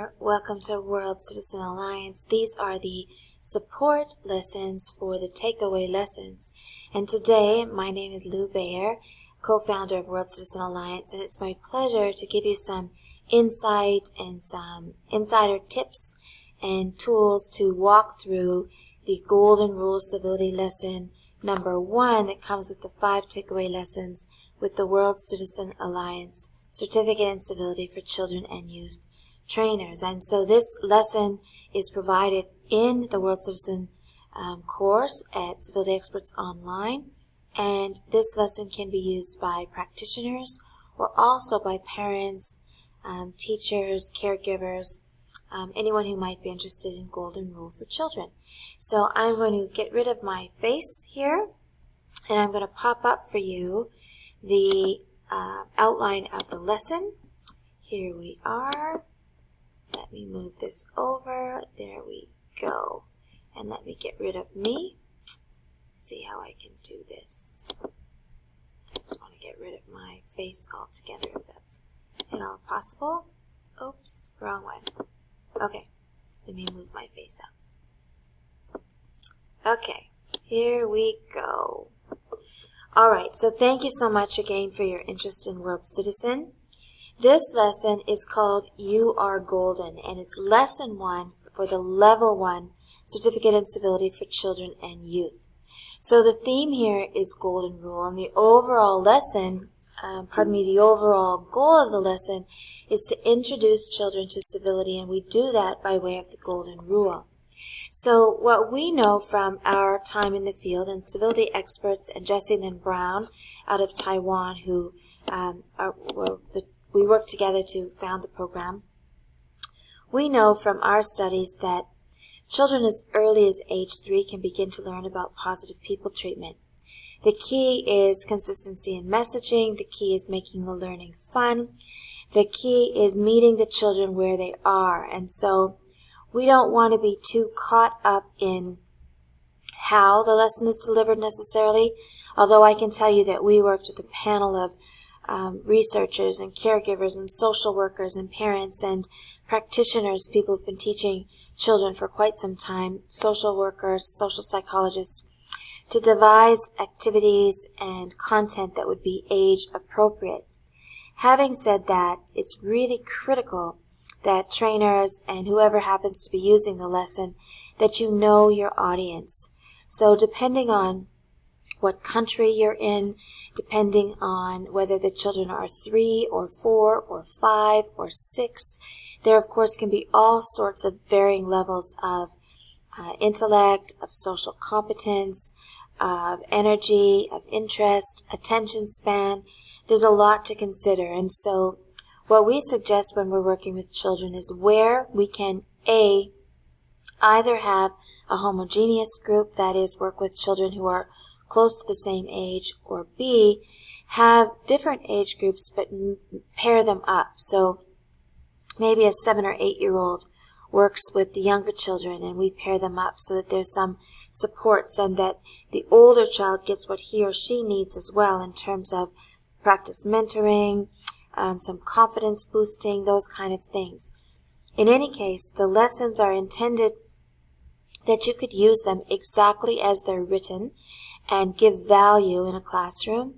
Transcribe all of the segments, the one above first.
there. Welcome to World Citizen Alliance. These are the support lessons for the takeaway lessons. And today, my name is Lou Bayer, co-founder of World Citizen Alliance, and it's my pleasure to give you some insight and some insider tips and tools to walk through the Golden Rule Civility lesson number 1 that comes with the 5 takeaway lessons with the World Citizen Alliance Certificate in Civility for Children and Youth trainers. And so this lesson is provided in the World Citizen course at Civility Experts Online, and this lesson can be used by practitioners or also by parents, teachers, caregivers, anyone who might be interested in Golden Rule for children. So I'm going to get rid of my face here, and I'm going to pop up for you the outline of the lesson. Here we are. Let me move this over. There we go. And let me get rid of me. See how I can do this. I just want to get rid of my face altogether if that's at all possible. Oops, wrong one. Okay, let me move my face up. Okay, here we go. Alright, so thank you so much again for your interest in World Citizen. This lesson is called You Are Golden, and it's lesson 1 for the level 1 Certificate in Civility for Children and Youth. So the theme here is Golden Rule, and the overall lesson, the overall goal of the lesson is to introduce children to civility, and we do that by way of the Golden Rule. So what we know from our time in the field, and civility experts and Jessie Lynn Brown out of Taiwan, who we worked together to found the program, we know from our studies that children as early as age 3 can begin to learn about positive people treatment. The key is consistency in messaging. The key is making the learning fun. The key is meeting the children where they are. And so we don't want to be too caught up in how the lesson is delivered necessarily, although I can tell you that we worked with a panel of researchers and caregivers and social workers and parents and practitioners, people who've been teaching children for quite some time, social workers, social psychologists, to devise activities and content that would be age appropriate. Having said that, it's really critical that trainers and whoever happens to be using the lesson, that you know your audience. So depending on what country you're in, depending on whether the children are 3 or 4 or 5 or 6, there of course can be all sorts of varying levels of intellect, of social competence, of energy, of interest, attention span. There's a lot to consider, and so what we suggest when we're working with children is where we can either have a homogeneous group, that is, work with children who are close to the same age, or B, have different age groups but pair them up. So maybe a 7 or 8-year-old works with the younger children and we pair them up so that there's some supports and that the older child gets what he or she needs as well in terms of practice mentoring, some confidence boosting, those kind of things. In any case, the lessons are intended that you could use them exactly as they're written and give value in a classroom,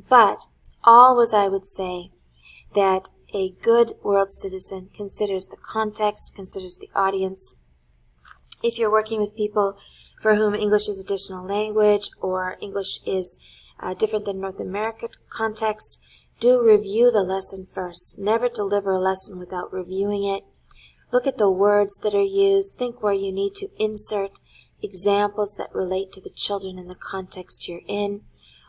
but always I would say that a good world citizen considers the context, considers the audience. If you're working with people for whom English is additional language or English is different than North American context, do review the lesson first. Never deliver a lesson without reviewing it. Look at the words that are used. Think where you need to insert examples that relate to the children in the context you're in.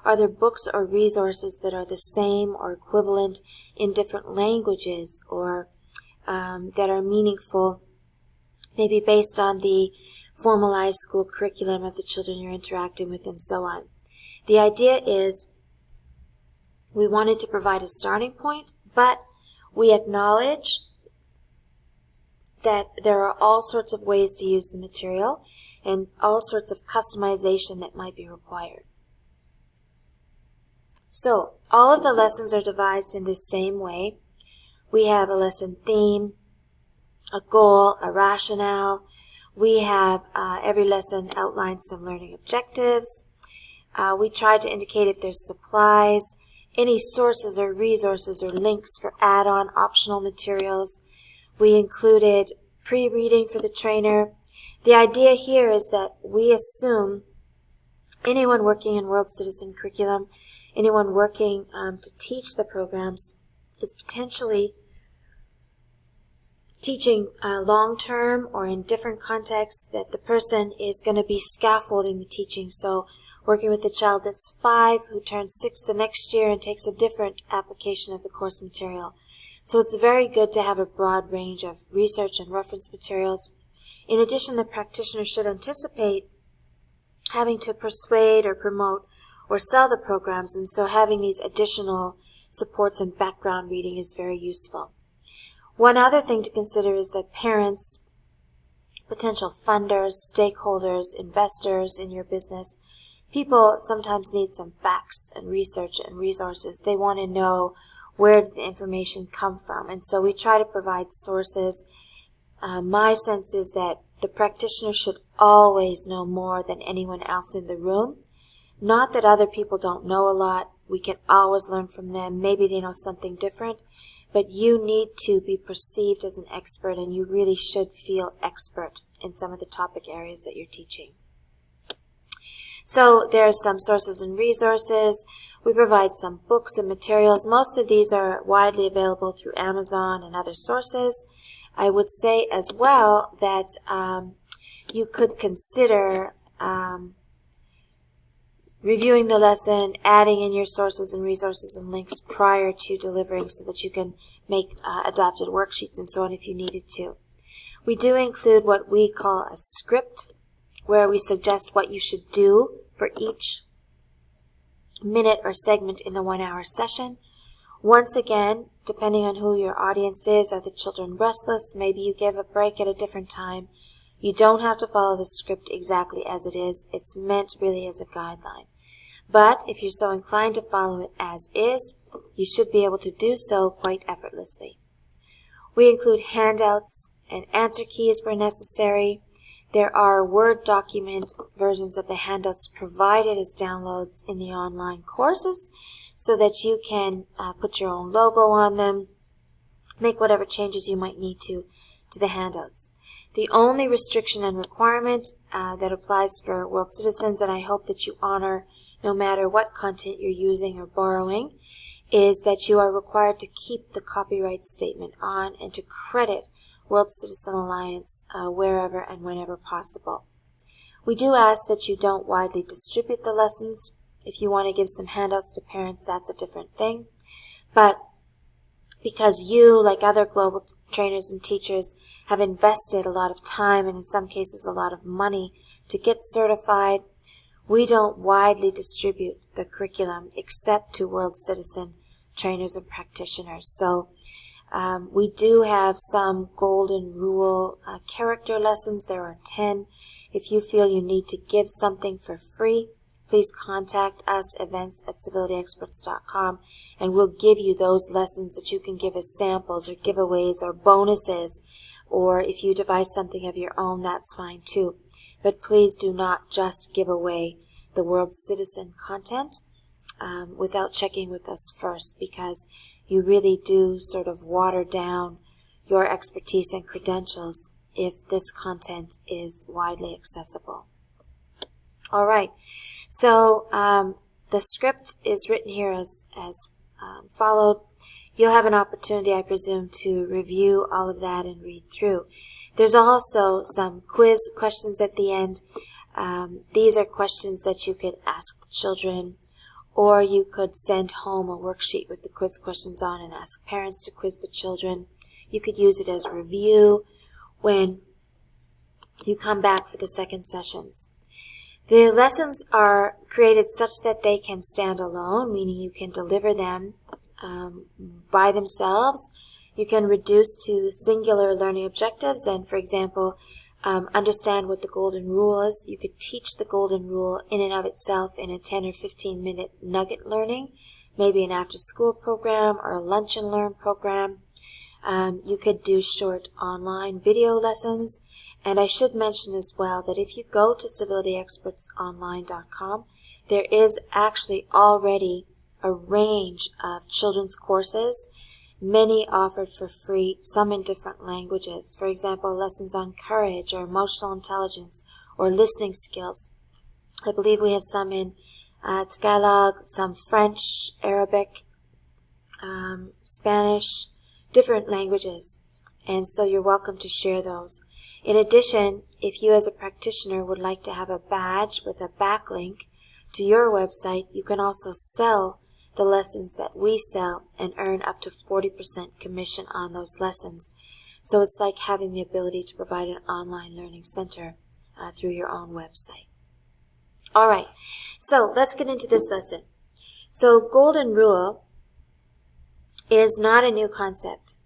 Are there books or resources that are the same or equivalent in different languages or that are meaningful, maybe based on the formalized school curriculum of the children you're interacting with and so on? The idea is we wanted to provide a starting point, but we acknowledge that there are all sorts of ways to use the material and all sorts of customization that might be required. So, all of the lessons are devised in this same way. We have a lesson theme, a goal, a rationale. We have every lesson outlines some learning objectives. We try to indicate if there's supplies, any sources or resources or links for add-on optional materials. We included pre-reading for the trainer. The idea here is that we assume anyone working in World Citizen curriculum, anyone working to teach the programs, is potentially teaching long-term or in different contexts, that the person is going to be scaffolding the teaching. So working with a child that's 5 who turns 6 the next year and takes a different application of the course material. So it's very good to have a broad range of research and reference materials. In addition, the practitioner should anticipate having to persuade or promote or sell the programs, and so having these additional supports and background reading is very useful. One other thing to consider is that parents, potential funders, stakeholders, investors in your business, people sometimes need some facts and research and resources. They want to know where did the information come from, and so we try to provide sources. My sense is that the practitioner should always know more than anyone else in the room. Not that other people don't know a lot. We can always learn from them. Maybe they know something different. But you need to be perceived as an expert, and you really should feel expert in some of the topic areas that you're teaching. So there's some sources and resources. We provide some books and materials. Most of these are widely available through Amazon and other sources. I would say as well that you could consider reviewing the lesson, adding in your sources and resources and links prior to delivering so that you can make adapted worksheets and so on if you needed to. We do include what we call a script, where we suggest what you should do for each minute or segment in the 1-hour session. Once again, depending on who your audience is, are the children restless? Maybe you give a break at a different time. You don't have to follow the script exactly as it is. It's meant really as a guideline. But if you're so inclined to follow it as is, you should be able to do so quite effortlessly. We include handouts and answer keys where necessary. There are Word document versions of the handouts provided as downloads in the online courses so that you can put your own logo on them, make whatever changes you might need to the handouts. The only restriction and requirement that applies for World Citizens, and I hope that you honor no matter what content you're using or borrowing, is that you are required to keep the copyright statement on and to credit World Citizen Alliance wherever and whenever possible. We do ask that you don't widely distribute the lessons. If you want to give some handouts to parents, that's a different thing. But because you, like other global trainers and teachers, have invested a lot of time and in some cases a lot of money to get certified, we don't widely distribute the curriculum except to World Citizen trainers and practitioners. So we do have some golden rule character lessons. There are 10. If you feel you need to give something for free, please contact us, events@civilityexperts.com, and we'll give you those lessons that you can give as samples or giveaways or bonuses, or if you devise something of your own, that's fine too. But please do not just give away the World Citizen content without checking with us first, because you really do sort of water down your expertise and credentials if this content is widely accessible. All right. So the script is written here as followed. You'll have an opportunity, I presume, to review all of that and read through. There's also some quiz questions at the end. These are questions that you could ask the children, or you could send home a worksheet with the quiz questions on and ask parents to quiz the children. You could use it as review when you come back for the second sessions. The lessons are created such that they can stand alone, meaning you can deliver them by themselves. You can reduce to singular learning objectives and, for example, understand what the golden rule is. You could teach the golden rule in and of itself in a 10 or 15 minute nugget learning, maybe an after school program or a lunch and learn program. You could do short online video lessons. And I should mention as well that if you go to civilityexpertsonline.com, there is actually already a range of children's courses, many offered for free, some in different languages. For example, lessons on courage or emotional intelligence or listening skills. I believe we have some in Tagalog, some French, Arabic, Spanish, different languages. And so you're welcome to share those. In addition, if you as a practitioner would like to have a badge with a backlink to your website, you can also sell the lessons that we sell and earn up to 40% commission on those lessons. So it's like having the ability to provide an online learning center through your own website. All right, so let's get into this lesson. So Golden Rule is not a new concept.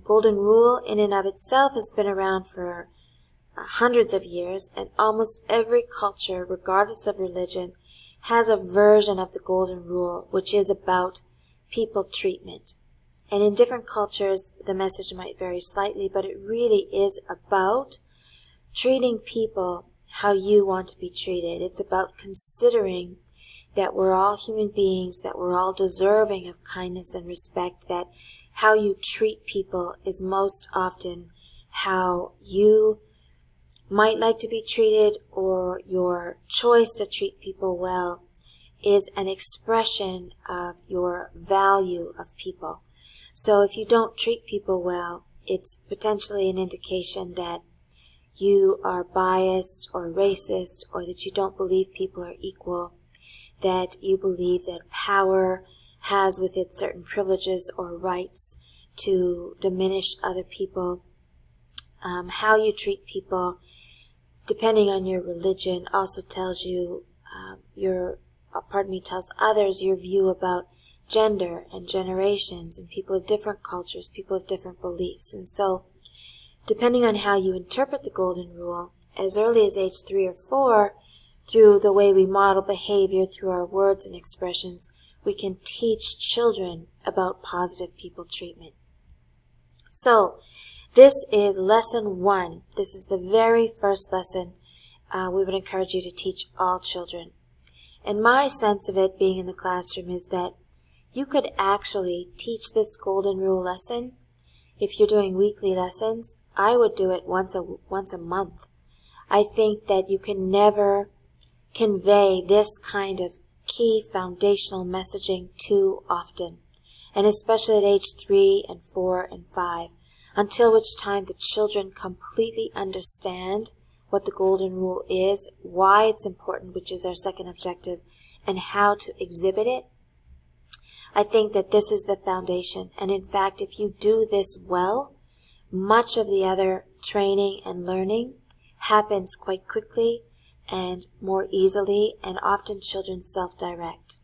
Golden Rule in and of itself has been around for hundreds of years, and almost every culture, regardless of religion, has a version of the Golden Rule, which is about people treatment. And in different cultures, the message might vary slightly, but it really is about treating people how you want to be treated. It's about considering that we're all human beings, that we're all deserving of kindness and respect, that how you treat people is most often how you might like to be treated, or your choice to treat people well is an expression of your value of people. So if you don't treat people well, it's potentially an indication that you are biased or racist, or that you don't believe people are equal, that you believe that power has with it certain privileges or rights to diminish other people. How you treat people, depending on your religion, also tells you tells others your view about gender and generations and people of different cultures, people of different beliefs. And so, depending on how you interpret the Golden Rule, as early as age 3 or 4, through the way we model behavior, through our words and expressions, we can teach children about positive people treatment. So, this is lesson 1. This is the very first lesson we would encourage you to teach all children. And my sense of it being in the classroom is that you could actually teach this Golden Rule lesson. If you're doing weekly lessons, I would do it once a month. I think that you can never convey this kind of key foundational messaging too often, and especially at age 3 and 4 and 5, until which time the children completely understand what the Golden Rule is, why it's important, which is our second objective, and how to exhibit it. I think that this is the foundation, and in fact, if you do this well, much of the other training and learning happens quite quickly and more easily, and often children self-direct.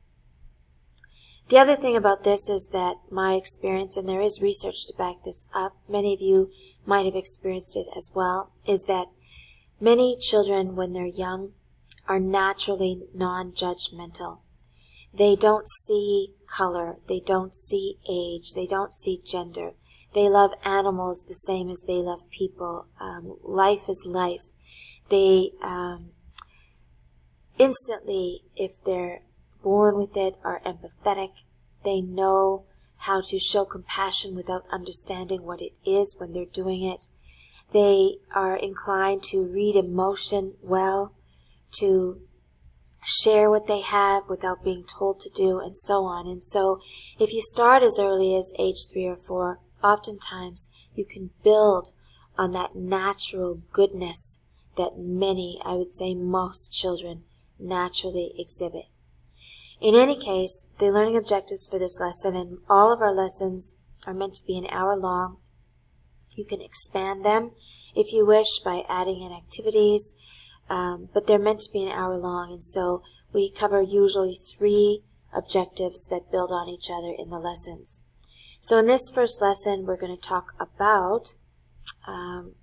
The other thing about this is that my experience, and there is research to back this up, many of you might have experienced it as well, is that many children, when they're young, are naturally non-judgmental. They don't see color, they don't see age, they don't see gender. They love animals the same as they love people. Life is life. They instantly, if they're born with it, are empathetic. They know how to show compassion without understanding what it is when they're doing it. They are inclined to read emotion well, to share what they have without being told to do, and so on. And so if you start as early as age 3 or 4, oftentimes you can build on that natural goodness that many, I would say most children, naturally exhibit. In any case, the learning objectives for this lesson, and all of our lessons are meant to be an hour long. You can expand them if you wish by adding in activities, but they're meant to be an hour long, and so we cover usually 3 objectives that build on each other in the lessons. So in this first lesson, we're going to talk about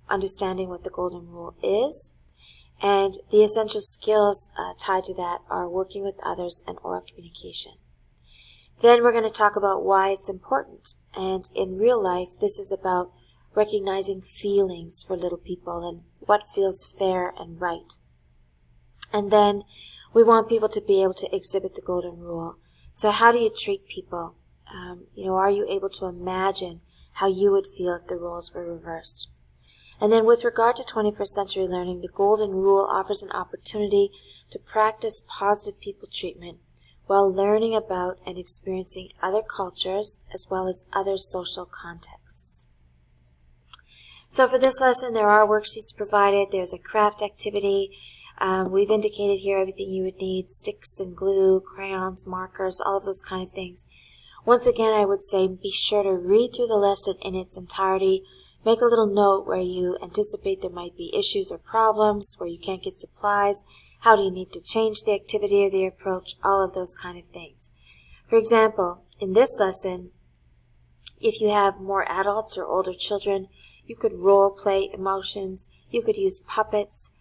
understanding what the Golden Rule is, and the essential skills tied to that are working with others and oral communication. Then we're going to talk about why it's important And in real life, this is about recognizing feelings for little people and what feels fair and right. And then we want people to be able to exhibit the golden rule. So how do you treat people? Are you able to imagine how you would feel if the roles were reversed? And then with regard to 21st century learning, the golden rule offers an opportunity to practice positive people treatment while learning about and experiencing other cultures as well as other social contexts. So for this lesson, there are worksheets provided. There's a craft activity. We've indicated here everything you would need: sticks and glue, crayons, markers, all of those kind of things. Once again, I would say be sure to read through the lesson in its entirety. Make a little note where you anticipate there might be issues or problems, where you can't get supplies. How do you need to change the activity or the approach? All of those kind of things. For example, in this lesson, if you have more adults or older children, you could role play emotions. You could use puppets.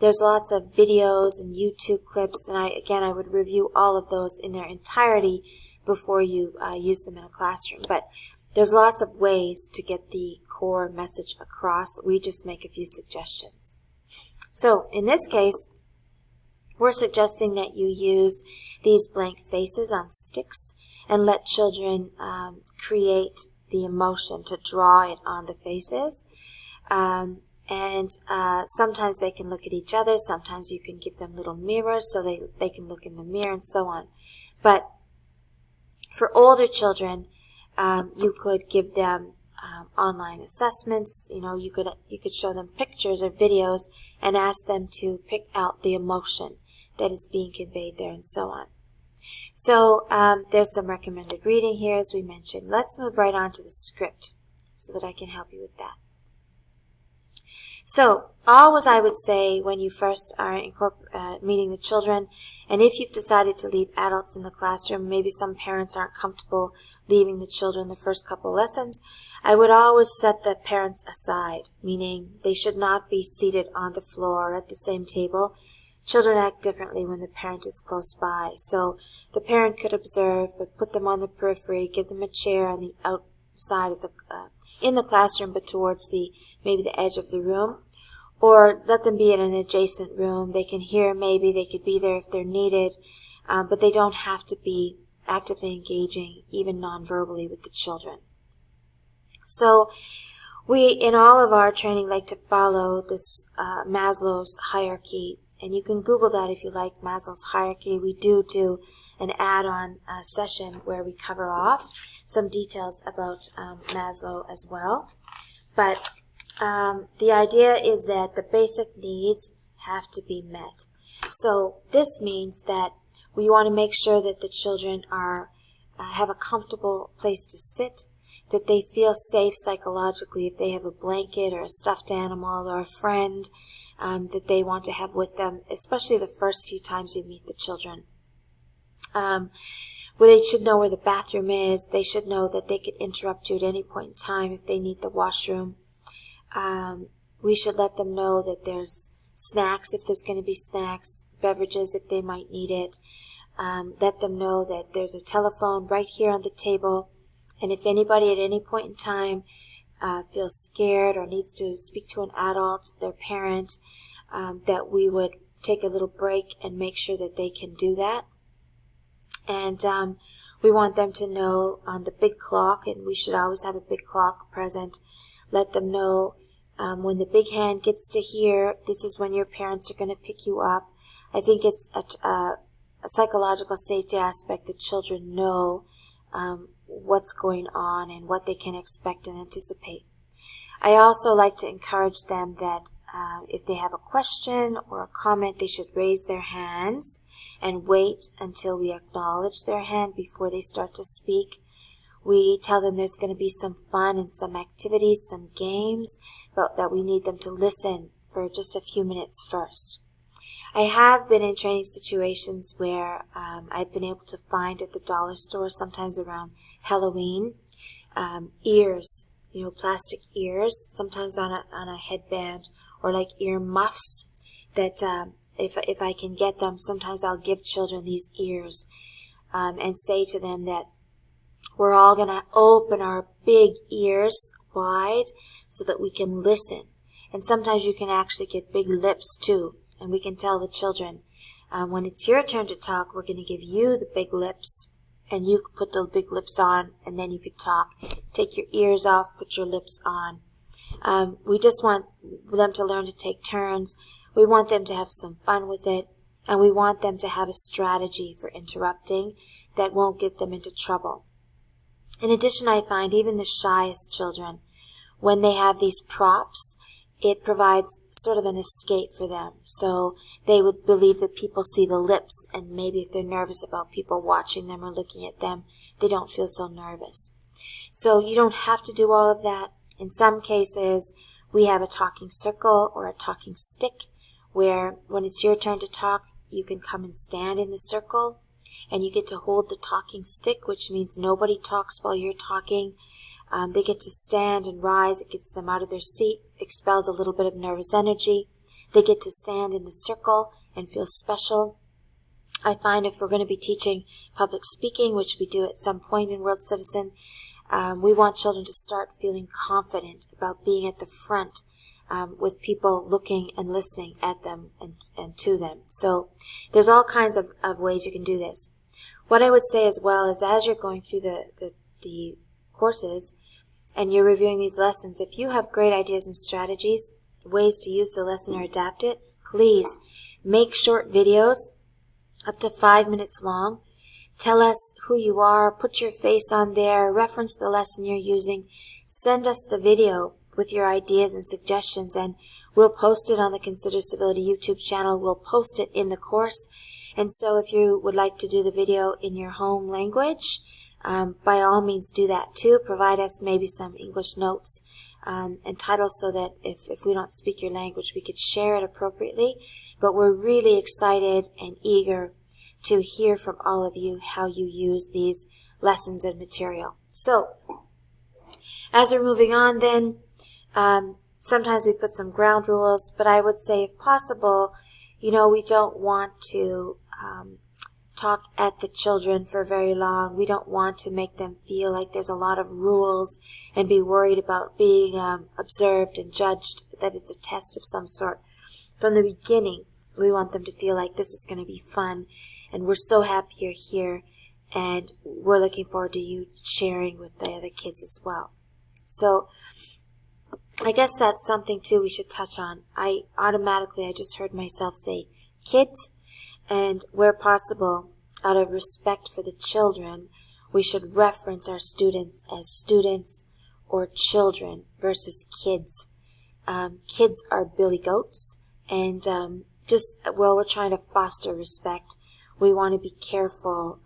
There's lots of videos and YouTube clips, and I would review all of those in their entirety before you use them in a classroom. But there's lots of ways to get the core message across. We just make a few suggestions. So in this case, we're suggesting that you use these blank faces on sticks and let children create the emotion, to draw it on the faces. Sometimes they can look at each other. Sometimes you can give them little mirrors so they can look in the mirror and so on. But for older children, you could give them online assessments. You could show them pictures or videos and ask them to pick out the emotion that is being conveyed there and so on. So there's some recommended reading here, as we mentioned. Let's move right on to the script so that I can help you with that. So always I would say when you first are meeting the children, and if you've decided to leave adults in the classroom, maybe some parents aren't comfortable leaving the children the first couple lessons, I would always set the parents aside, meaning they should not be seated on the floor at the same table. Children act differently when the parent is close by. So the parent could observe, but put them on the periphery, give them a chair on the outside of in the classroom, but towards maybe the edge of the room, or let them be in an adjacent room. They can hear, maybe they could be there if they're needed, but they don't have to be actively engaging, even non-verbally, with the children. So we, in all of our training, like to follow this Maslow's hierarchy, and you can Google that if you like, Maslow's hierarchy. We do an add-on session where we cover off some details about Maslow as well. But the idea is that the basic needs have to be met. So this means that we want to make sure that the children have a comfortable place to sit, that they feel safe psychologically if they have a blanket or a stuffed animal or a friend that they want to have with them, especially the first few times you meet the children. Where they should know where the bathroom is. They should know that they could interrupt you at any point in time if they need the washroom. We should let them know that there's snacks if there's going to be snacks, beverages if they might need it. Let them know that there's a telephone right here on the table, and if anybody at any point in time feels scared or needs to speak to an adult, their parent, that we would take a little break and make sure that they can do that. And we want them to know on the big clock, and we should always have a big clock present. Let them know when the big hand gets to here, this is when your parents are going to pick you up. I think it's a psychological safety aspect that children know what's going on and what they can expect and anticipate. I also like to encourage them that if they have a question or a comment, they should raise their hands and wait until we acknowledge their hand before they start to speak. We tell them there's going to be some fun and some activities, some games, but that we need them to listen for just a few minutes first. I have been in training situations where I've been able to find at the dollar store, sometimes around Halloween, ears, plastic ears, sometimes on a headband, or like ear muffs that if I can get them, sometimes I'll give children these ears and say to them that we're all going to open our big ears wide so that we can listen. And sometimes you can actually get big lips too. And we can tell the children, when it's your turn to talk, we're going to give you the big lips. And you could put the big lips on, and then you could talk. Take your ears off, put your lips on. We just want them to learn to take turns. We want them to have some fun with it. And we want them to have a strategy for interrupting that won't get them into trouble. In addition, I find even the shyest children, when they have these props, it provides sort of an escape for them. So they would believe that people see the lips, and maybe if they're nervous about people watching them or looking at them, they don't feel so nervous. So you don't have to do all of that. In some cases, we have a talking circle or a talking stick where when it's your turn to talk, you can come and stand in the circle, and you get to hold the talking stick, which means nobody talks while you're talking. They get to stand and rise. It gets them out of their seat, expels a little bit of nervous energy. They get to stand in the circle and feel special. I find if we're going to be teaching public speaking, which we do at some point in World Citizen, we want children to start feeling confident about being at the front with people looking and listening at them and to them. So there's all kinds of ways you can do this. What I would say as well is as you're going through the courses and you're reviewing these lessons, if you have great ideas and strategies, ways to use the lesson or adapt it, please make short videos up to 5 minutes long. Tell us who you are, put your face on there, reference the lesson you're using, send us the video with your ideas and suggestions, and we'll post it on the Consider Civility YouTube channel. We'll post it in the course. And so if you would like to do the video in your home language, by all means do that too. Provide us maybe some English notes and titles so that if we don't speak your language, we could share it appropriately. But we're really excited and eager to hear from all of you how you use these lessons and material. So, as we're moving on then, sometimes we put some ground rules, but I would say if possible, we don't want to talk at the children for very long. We don't want to make them feel like there's a lot of rules and be worried about being observed and judged, that it's a test of some sort. From the beginning, we want them to feel like this is going to be fun, and we're so happy you're here, and we're looking forward to you sharing with the other kids as well. So I guess that's something too we should touch on. I just heard myself say kids, and where possible, out of respect for the children, we should reference our students as students or children versus kids. Kids are billy goats, and we're trying to foster respect. We want to be careful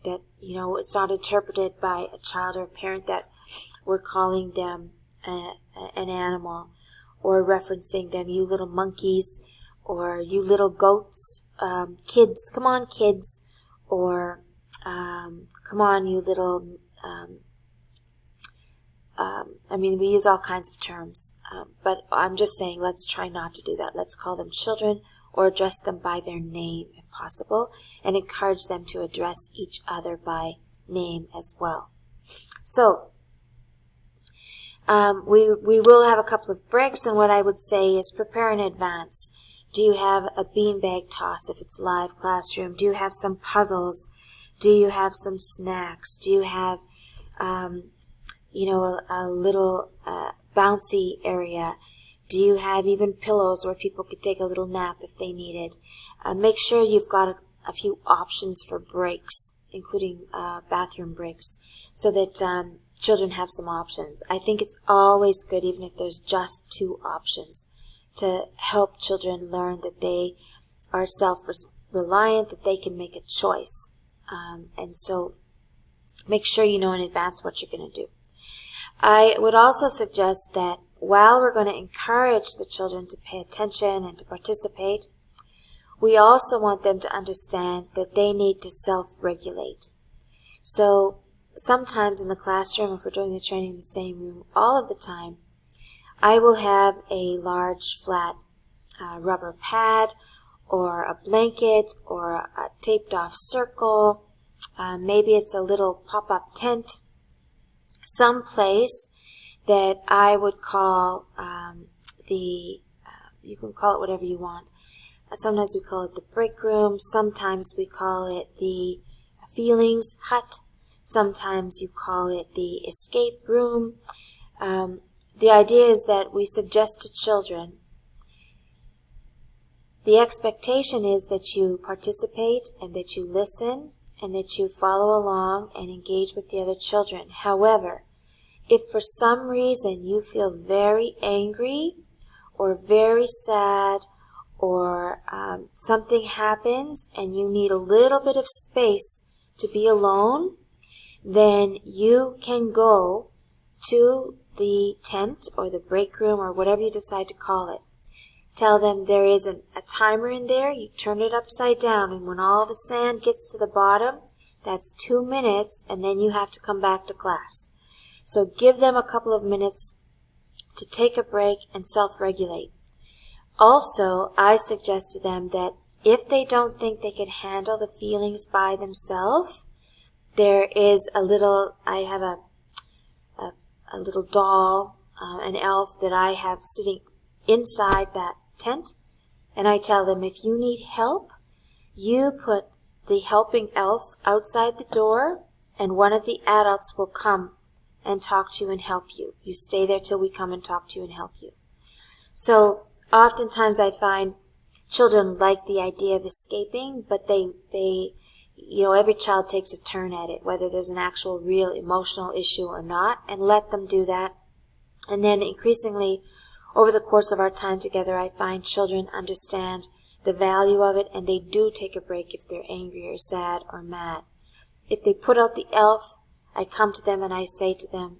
that, it's not interpreted by a child or a parent that we're calling them an animal or referencing them, you little monkeys, or you little goats. Kids, come on kids, or come on you little, we use all kinds of terms, but I'm just saying let's try not to do that. Let's call them children or address them by their name if possible, and encourage them to address each other by name as well. So, we will have a couple of breaks, and what I would say is prepare in advance. Do you have a beanbag toss if it's live classroom? Do you have some puzzles? Do you have some snacks? Do you have, a little bouncy area? Do you have even pillows where people could take a little nap if they needed? Make sure you've got a few options for breaks, including bathroom breaks, so that children have some options. I think it's always good, even if there's just 2 options, to help children learn that they are self-reliant, that they can make a choice. And so make sure you know in advance what you're going to do. I would also suggest that while we're going to encourage the children to pay attention and to participate, we also want them to understand that they need to self-regulate. So sometimes in the classroom, if we're doing the training in the same room all of the time, I will have a large flat rubber pad or a blanket or a taped off circle Maybe it's a little pop-up tent, some place that I would call you can call it whatever you want. Sometimes we call it the break room. Sometimes we call it the feelings hut. Sometimes you call it the escape room. The idea is that we suggest to children, the expectation is that you participate and that you listen and that you follow along and engage with the other children. However, if for some reason you feel very angry or very sad or something happens and you need a little bit of space to be alone, then you can go to the tent or the break room or whatever you decide to call it. Tell them there is a timer in there. You turn it upside down, and when all the sand gets to the bottom, that's 2 minutes, and then you have to come back to class. So give them a couple of minutes to take a break and self-regulate. Also, I suggest to them that if they don't think they can handle the feelings by themselves, there is I have a little doll, an elf that I have sitting inside that tent, and I tell them, if you need help, you put the helping elf outside the door, and one of the adults will come and talk to you and help you. You stay there till we come and talk to you and help you. So oftentimes I find children like the idea of escaping, but they every child takes a turn at it, whether there's an actual real emotional issue or not, and let them do that. And then increasingly, over the course of our time together, I find children understand the value of it, and they do take a break if they're angry or sad or mad. If they put out the elf, I come to them and I say to them,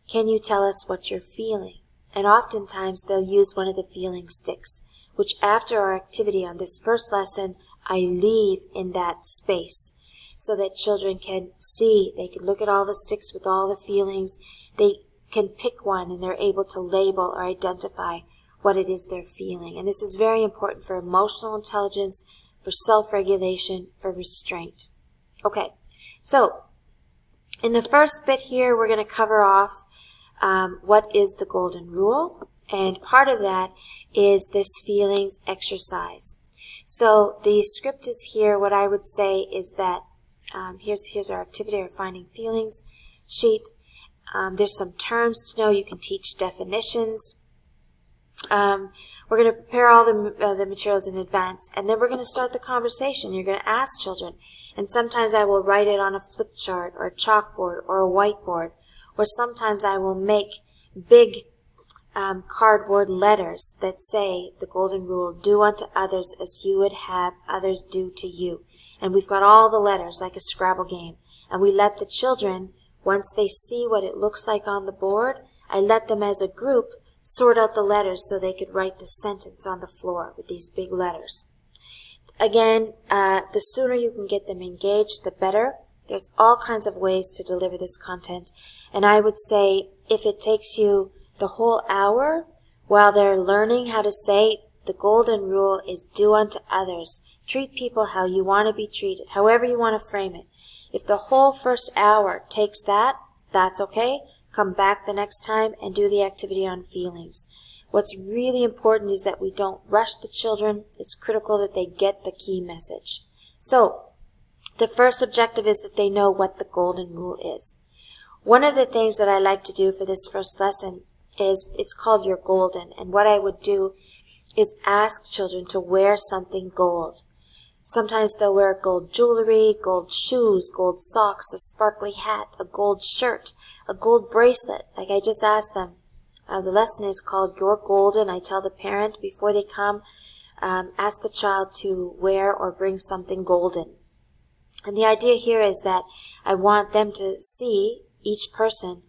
can you tell us what you're feeling? And oftentimes they'll use one of the feeling sticks, which after our activity on this first lesson, I leave in that space so that children can see, they can look at all the sticks with all the feelings, they can pick one and they're able to label or identify what it is they're feeling. And this is very important for emotional intelligence, for self-regulation, for restraint. Okay, so in the first bit here, we're going to cover off what is the golden rule, and part of that is this feelings exercise. So the script is here. What I would say is that here's our activity, our finding feelings sheet. There's some terms to know. You can teach definitions. We're going to prepare all the materials in advance, and then we're going to start the conversation. You're going to ask children, and sometimes I will write it on a flip chart or a chalkboard or a whiteboard, or sometimes I will make big cardboard letters that say the golden rule, do unto others as you would have others do to you. And we've got all the letters like a Scrabble game, and we let the children, once they see what it looks like on the board, I let them as a group sort out the letters so they could write the sentence on the floor with these big letters. Again, the sooner you can get them engaged, the better. There's all kinds of ways to deliver this content. And I would say if it takes you the whole hour while they're learning how to say, the golden rule is do unto others. Treat people how you want to be treated, however you want to frame it. If the whole first hour takes that, that's okay. Come back the next time and do the activity on feelings. What's really important is that we don't rush the children. It's critical that they get the key message. So, the first objective is that they know what the golden rule is. One of the things that I like to do for this first lesson is, it's called Your Golden, and what I would do is ask children to wear something gold. Sometimes they'll wear gold jewelry, gold shoes, gold socks, a sparkly hat, a gold shirt, a gold bracelet. Like I just asked them. The lesson is called Your Golden. I tell the parent before they come, ask the child to wear or bring something golden. And the idea here is that I want them to see each person.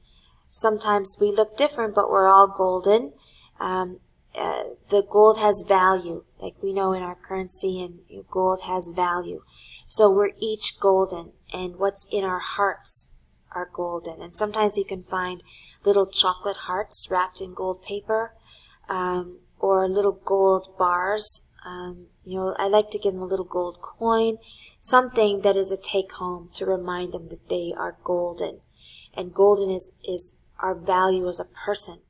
Sometimes we look different, but we're all golden. The gold has value, like we know in our currency, and gold has value. So we're each golden, and what's in our hearts are golden. And sometimes you can find little chocolate hearts wrapped in gold paper, or little gold bars I like to give them a little gold coin, something that is a take home to remind them that they are golden. And golden is our value as a person.